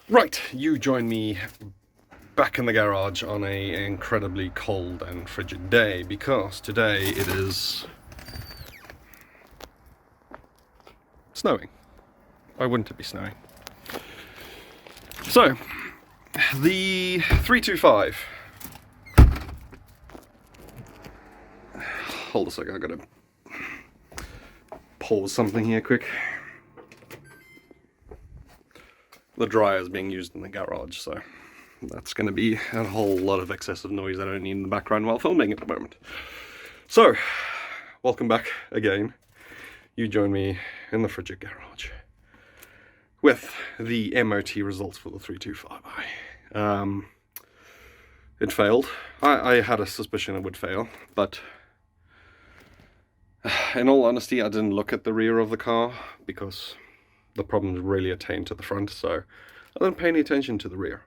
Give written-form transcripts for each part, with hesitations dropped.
Right, you join me back in the garage on an incredibly cold and frigid day, because today it is snowing. Why wouldn't it be snowing? So, the 325. Hold a second, I gotta pause something here quick. The dryer is being used in the garage, so that's going to be a whole lot of excessive noise I don't need in the background while filming at the moment. So, welcome back again. You join me in the frigid garage with the MOT results for the 325i. It failed. I had a suspicion it would fail, but in all honesty, I didn't look at the rear of the car because the problems really attained to the front, so I didn't pay any attention to the rear.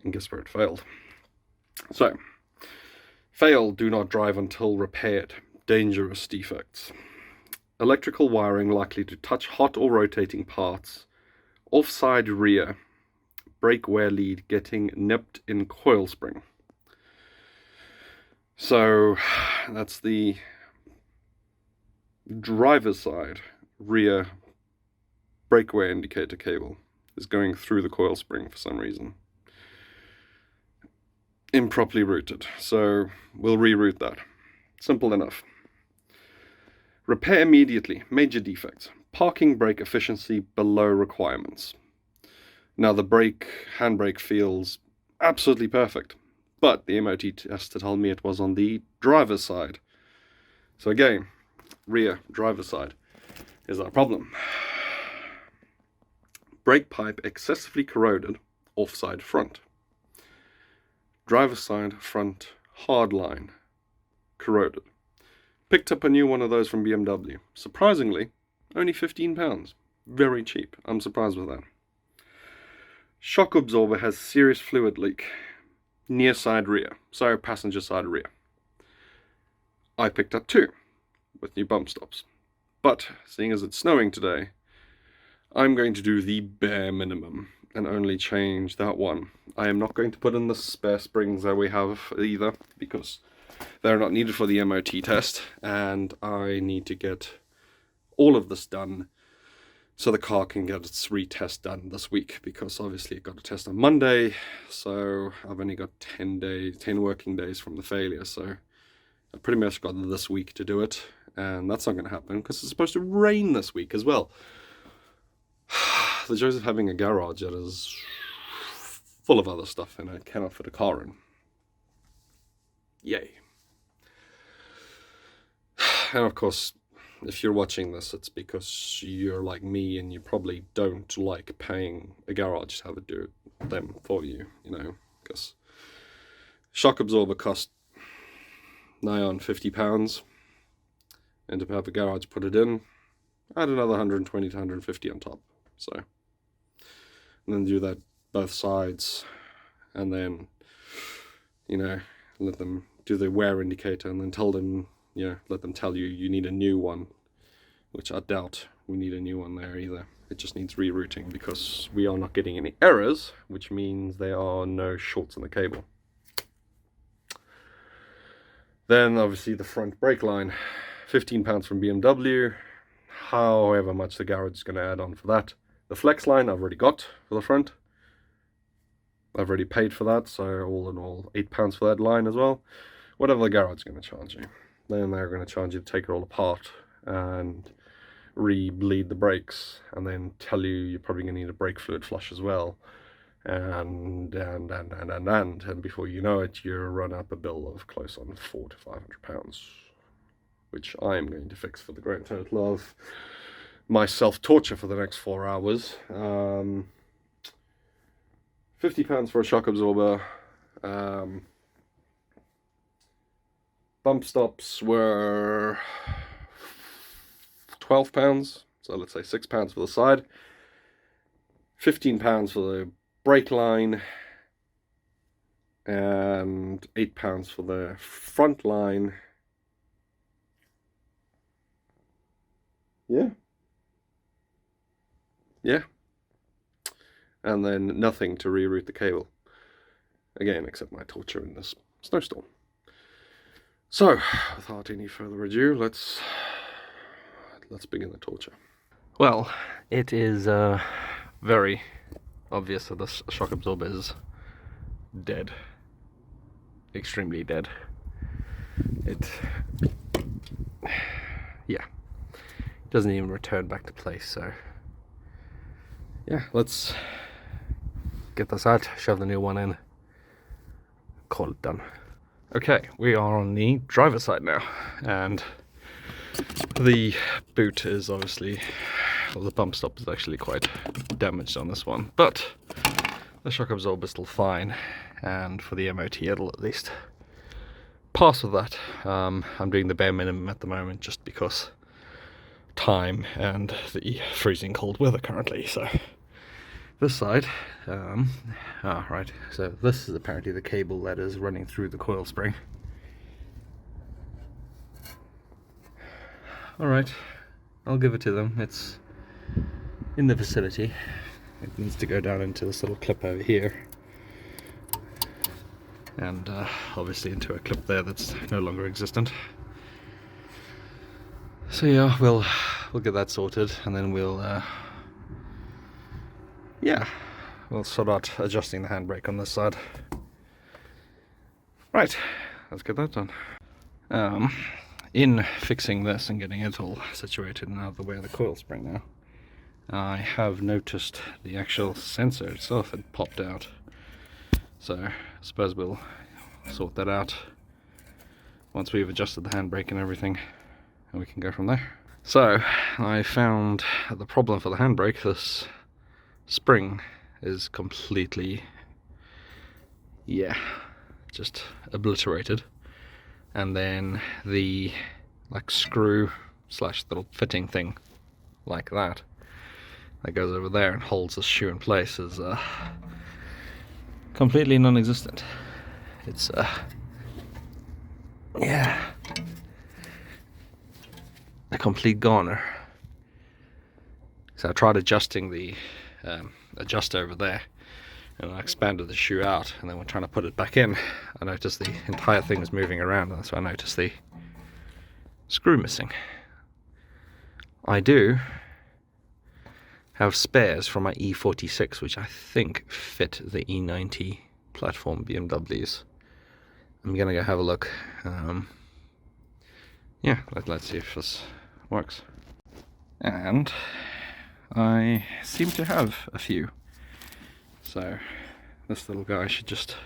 And guess where it failed? So, fail, do not drive until repaired. Dangerous defects. Electrical wiring likely to touch hot or rotating parts. Offside rear. Brake wear lead getting nipped in coil spring. So, that's the driver's side rear brake wear indicator cable is going through the coil spring for some reason. Improperly routed, so we'll reroute that. Simple enough. Repair immediately. Major defects. Parking brake efficiency below requirements. Now the handbrake feels absolutely perfect, but the MOT tester told me it was on the driver's side. So again, rear driver's side is our problem. Brake pipe excessively corroded, offside front. Driver's side front hard line, corroded. Picked up a new one of those from BMW. Surprisingly, only £15. Very cheap. I'm surprised with that. Shock absorber has serious fluid leak. Near side rear. So passenger side rear. I picked up two with new bump stops. But seeing as it's snowing today, I'm going to do the bare minimum and only change that one. I am not going to put in the spare springs that we have either, because they're not needed for the MOT test, and I need to get all of this done so the car can get its retest done this week, because obviously it got a test on Monday, so I've only got 10 working days from the failure, so I pretty much got this week to do it, and that's not going to happen because it's supposed to rain this week as well. The joys of having a garage that is full of other stuff and I cannot fit a car in. Yay. And of course, if you're watching this, it's because you're like me and you probably don't like paying a garage to have it do them for you, you know, because shock absorber cost nigh on £50, and to have a garage put it in, add another 120 to 150 on top. So, and then do that both sides, and then, you know, let them do the wear indicator, and then tell them, you know, let them tell you you need a new one, which I doubt we need a new one there either. It just needs rerouting because we are not getting any errors, which means there are no shorts in the cable. Then obviously the front brake line, £15 from BMW, however much the garage is going to add on for that. The flex line I've already got for the front. I've already paid for that, so all in all £8 for that line as well. Whatever the garage is going to charge you. Then they're going to charge you to take it all apart and re-bleed the brakes, and then tell you you're probably going to need a brake fluid flush as well. And before you know it, you run up a bill of close on £400 to £500, which I am going to fix for the grand total of my self-torture for the next 4 hours. £50 for a shock absorber. Bump stops were £12, so let's say £6 for the side. £15 for the brake line. and £8 for the front line. Yeah. And then nothing to reroute the cable. Again, except my torture in this snowstorm. So, without any further ado, let's begin the torture. Well, it is very obvious that this shock absorber is dead. Extremely dead. Yeah, doesn't even return back to place, so yeah, let's get this out, shove the new one in, call it done. Okay, we are on the driver's side now, and the boot is obviously, well, the bump stop is actually quite damaged on this one, but the shock absorber is still fine, and for the MOT it'll at least pass with that. I'm doing the bare minimum at the moment just because time and the freezing cold weather currently. So this side, right, so this is apparently the cable that is running through the coil spring. Alright, I'll give it to them. It's in the vicinity. It needs to go down into this little clip over here, and obviously into a clip there that's no longer existent. So yeah, we'll get that sorted, and then we'll sort out adjusting the handbrake on this side. Right, let's get that done. In fixing this and getting it all situated and out of the way of the coil spring now, I have noticed the actual sensor itself had popped out. So I suppose we'll sort that out once we've adjusted the handbrake and everything, and we can go from there. So I found the problem for the handbrake, this spring is completely, just obliterated. And then the screw / little fitting thing like that goes over there and holds the shoe in place is completely non-existent. It's a complete goner. So I tried adjusting the adjuster over there, and I expanded the shoe out, and then when trying to put it back in, I noticed the entire thing was moving around, and that's why I noticed the screw missing. I do have spares from my E46, which I think fit the E90 platform BMWs. I'm gonna go have a look. Let's see if this works. And I seem to have a few. So this little guy should just,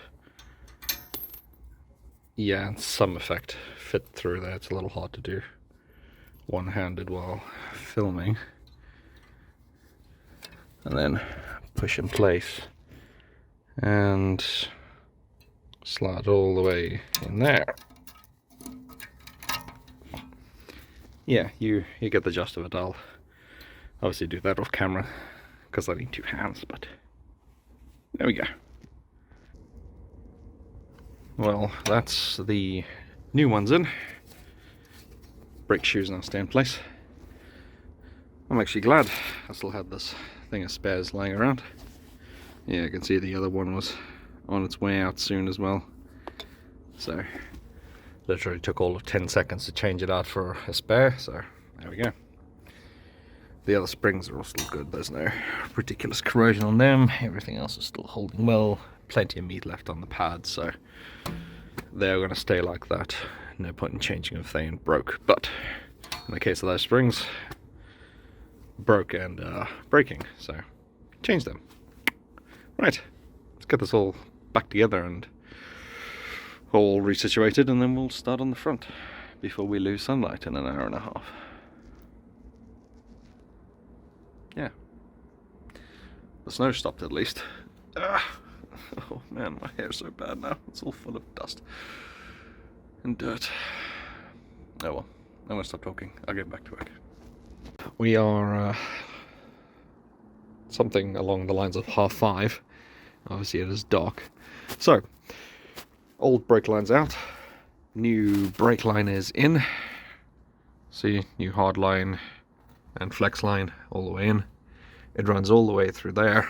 in some effect, fit through there. It's a little hard to do one-handed while filming. And then push in place and slide all the way in there. Yeah, you get the gist of it. I'll obviously do that off camera because I need 2 hands, but there we go. Well, that's the new ones in. Brake shoes now stay in place. I'm actually glad I still had this thing of spares lying around. Yeah, I can see the other one was on its way out soon as well. So, literally took all of 10 seconds to change it out for a spare, so there we go. The other springs are all still good, there's no ridiculous corrosion on them, everything else is still holding well, plenty of meat left on the pads, so they're going to stay like that. No point in changing if they ain't broke, but in the case of those springs, broke and breaking, so change them. Right, let's get this all back together and all resituated, and then we'll start on the front before we lose sunlight in an hour and a half. Yeah, the snow stopped at least. Oh man, my hair's so bad now, it's all full of dust and dirt. Oh well, I'm gonna stop talking, I'll get back to work. We are something along the lines of 5:30. Obviously it is dark. So, Old brake line's out, new brake line is in. See, new hard line and flex line all the way in. It runs all the way through there,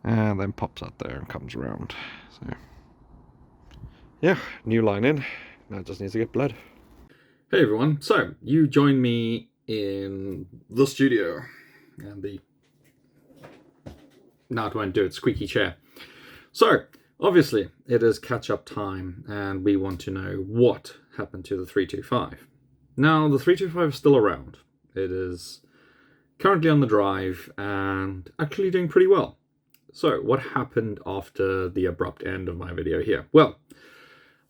and then pops out there and comes around. So yeah, new line in. Now it just needs to get bled. Hey everyone, so you joined me in the studio and the now it won't do it, squeaky chair. So obviously it is catch-up time and we want to know what happened to the 325. Now the 325 is still around. It is currently on the drive and actually doing pretty well. So what happened after the abrupt end of my video here? Well,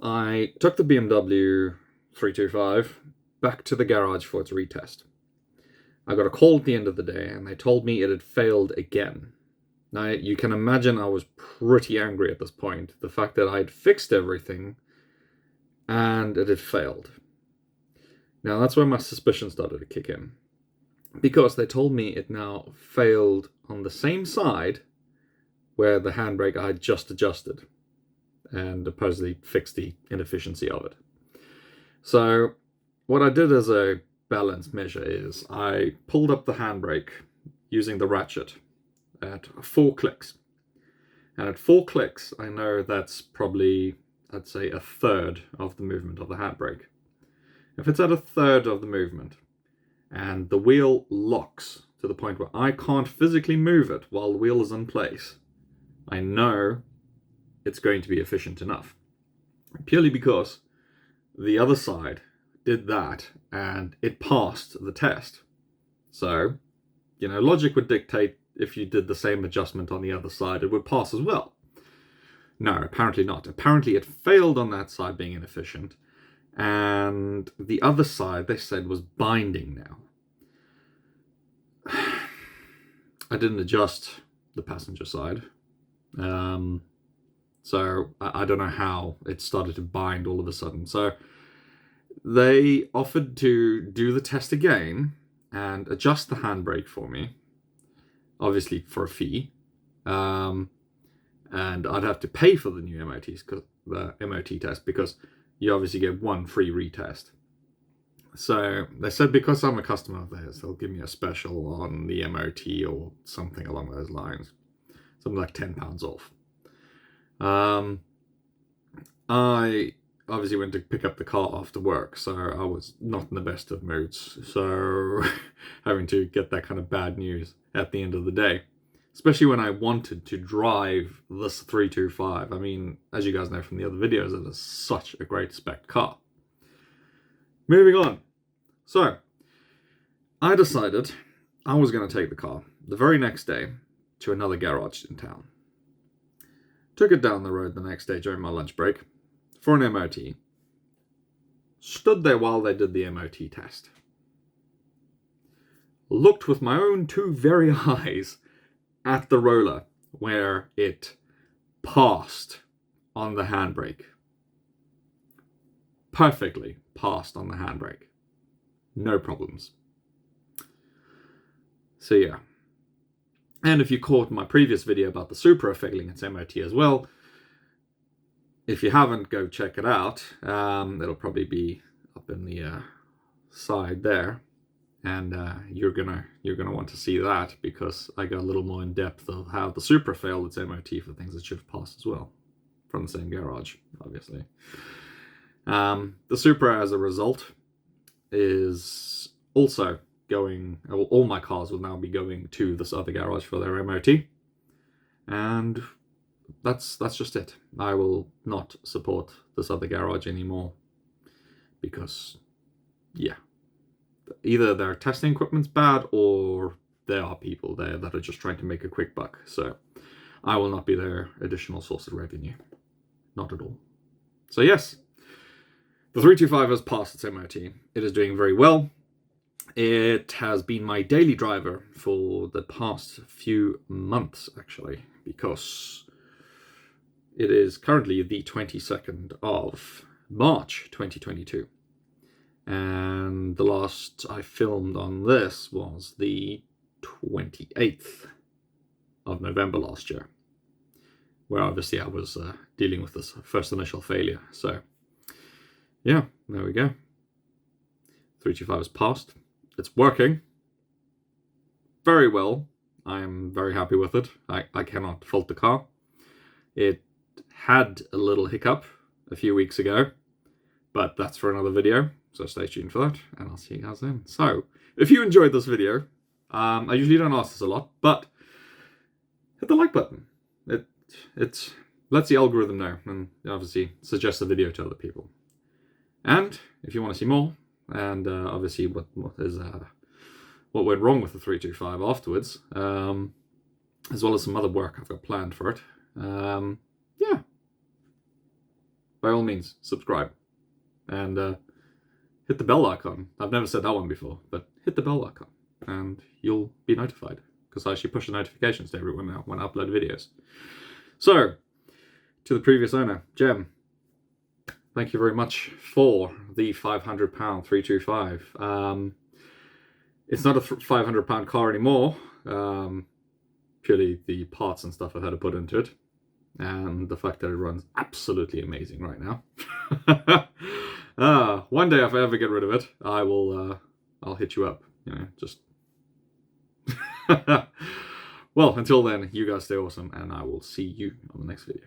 I took the BMW 325 back to the garage for its retest. I got a call at the end of the day and they told me it had failed again. Now you can imagine I was pretty angry at this point. The fact that I'd fixed everything and it had failed. Now that's where my suspicion started to kick in. Because they told me it now failed on the same side where the handbrake I had just adjusted and supposedly fixed the inefficiency of it. So what I did as a balance measure is I pulled up the handbrake using the ratchet at 4 clicks. And at 4 clicks, I know that's probably, I'd say, a third of the movement of the handbrake. If it's at a third of the movement and the wheel locks to the point where I can't physically move it while the wheel is in place, I know it's going to be efficient enough. Purely because the other side did that and it passed the test. So, you know, logic would dictate if you did the same adjustment on the other side, it would pass as well. No, apparently not. Apparently it failed on that side being inefficient, and the other side, they said, was binding now. I didn't adjust the passenger side. So I don't know how it started to bind all of a sudden. So they offered to do the test again and adjust the handbrake for me, obviously for a fee. And I'd have to pay for the new MOTs, the MOT test, because you obviously get one free retest. So they said because I'm a customer of theirs, they'll give me a special on the MOT or something along those lines. Something like £10 off. I obviously went to pick up the car after work, so I was not in the best of moods. So having to get that kind of bad news at the end of the day, especially when I wanted to drive this 325. I mean, as you guys know from the other videos, it is such a great spec car. Moving on. So I decided I was going to take the car the very next day to another garage in town. Took it down the road the next day during my lunch break for an MOT. Stood there while they did the MOT test. Looked with my own two very eyes at the roller where it passed on the handbrake. Perfectly passed on the handbrake. No problems. So yeah. And if you caught my previous video about the Supra failing its MOT as well, if you haven't, go check it out. It'll probably be up in the side there, and you're gonna want to see that, because I got a little more in depth of how the Supra failed its MOT for things that should have passed as well, from the same garage, obviously. The Supra, as a result, is also going, all my cars will now be going to this other garage for their MOT, and that's just it. I will not support this other garage anymore, because yeah, either their testing equipment's bad or there are people there that are just trying to make a quick buck. So I will not be their additional source of revenue, not at all. So yes, the 325 has passed its MOT. It is doing very well. It has been my daily driver for the past few months, actually, because it is currently the 22nd of March 2022. And the last I filmed on this was the 28th of November last year, where obviously I was dealing with this first initial failure. So yeah, there we go. 325 is passed. It's working very well. I am very happy with it. I cannot fault the car. It had a little hiccup a few weeks ago, but that's for another video, so stay tuned for that, and I'll see you guys then. So, if you enjoyed this video, I usually don't ask this a lot, but hit the like button. It lets the algorithm know, and obviously suggest the video to other people. And if you want to see more, and obviously what went wrong with the 325 afterwards, as well as some other work I've got planned for it, yeah, by all means, subscribe. And hit the bell icon. I've never said that one before, but hit the bell icon and you'll be notified, because I actually push the notifications to everyone now when I upload videos. So, to the previous owner, Jem, thank you very much for the £500 325. It's not a £500 car anymore, purely the parts and stuff I've had to put into it, and the fact that it runs absolutely amazing right now. One day if I ever get rid of it, I'll hit you up, just well, until then, you guys stay awesome, and I will see you on the next video.